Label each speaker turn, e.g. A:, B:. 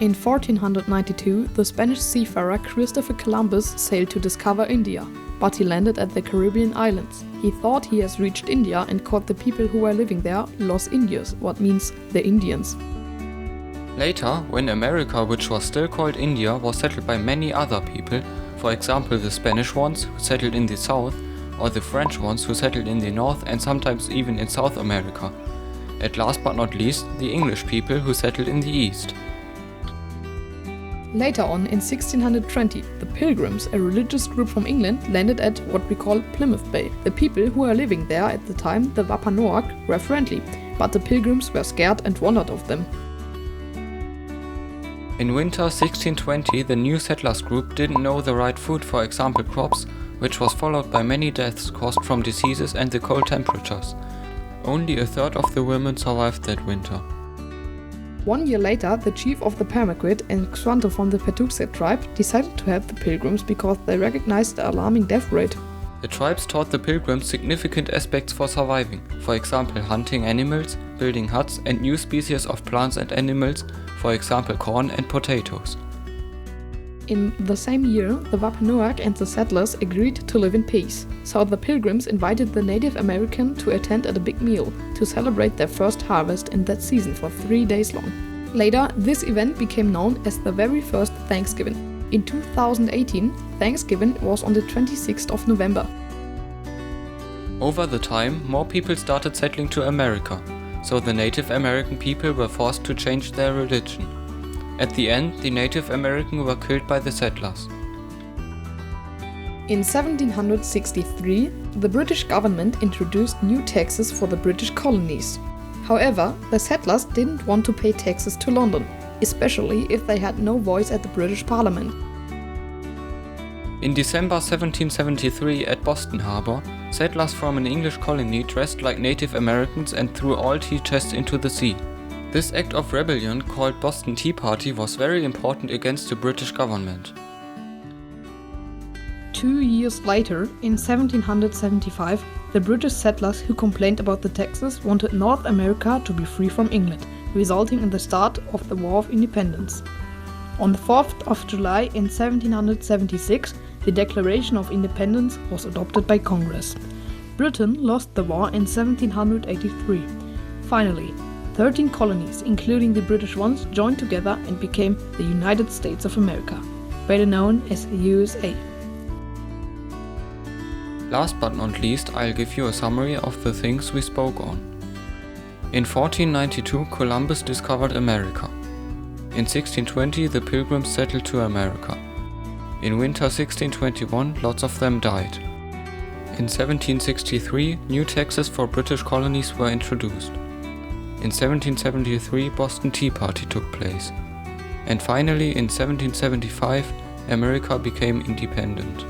A: In 1492, the Spanish seafarer Christopher Columbus sailed to discover India, but he landed at the Caribbean islands. He thought he has reached India and caught the people who were living there Los Indios, what means the Indians.
B: Later, when America, which was still called India, was settled by many other people, for example the Spanish ones who settled in the south, or the French ones who settled in the north and sometimes even in South America. At last but not least, the English people who settled in the east.
A: Later on, in 1620, the Pilgrims, a religious group from England, landed at what we call Plymouth Bay. The people who were living there at the time, the Wampanoag, were friendly, but the Pilgrims were scared and wondered of them.
B: In winter 1620, the new settlers group didn't know the right food, for example crops, which was followed by many deaths caused from diseases and the cold temperatures. Only a third of the women survived that winter.
A: 1 year later, the chief of the Pemaquid and Xanto from the Patuxet tribe decided to help the Pilgrims because they recognized the alarming death rate.
B: The tribes taught the Pilgrims significant aspects for surviving, for example hunting animals, building huts and new species of plants and animals, for example corn and potatoes.
A: In the same year, the Wampanoag and the settlers agreed to live in peace, so the Pilgrims invited the Native American to attend at a big meal to celebrate their first harvest in that season for 3 days long. Later, this event became known as the very first Thanksgiving. In 2018, Thanksgiving was on the 26th of November.
B: Over the time, more people started settling to America, so the Native American people were forced to change their religion. At the end, the Native American were killed by the settlers.
A: In 1763, the British government introduced new taxes for the British colonies. However, the settlers didn't want to pay taxes to London, especially if they had no voice at the British Parliament.
B: In December 1773 at Boston Harbor, settlers from an English colony dressed like Native Americans and threw all tea chests into the sea. This act of rebellion, called Boston Tea Party, was very important against the British government.
A: 2 years later, in 1775, the British settlers who complained about the taxes wanted North America to be free from England, resulting in the start of the War of Independence. On the 4th of July in 1776, the Declaration of Independence was adopted by Congress. Britain lost the war in 1783. Finally, 13 colonies, including the British ones, joined together and became the United States of America, better known as USA.
B: Last but not least, I'll give you a summary of the things we spoke on. In 1492, Columbus discovered America. In 1620, the Pilgrims settled to America. In winter 1621, lots of them died. In 1763, new taxes for British colonies were introduced. In 1773, Boston Tea Party took place. And finally, in 1775, America became independent.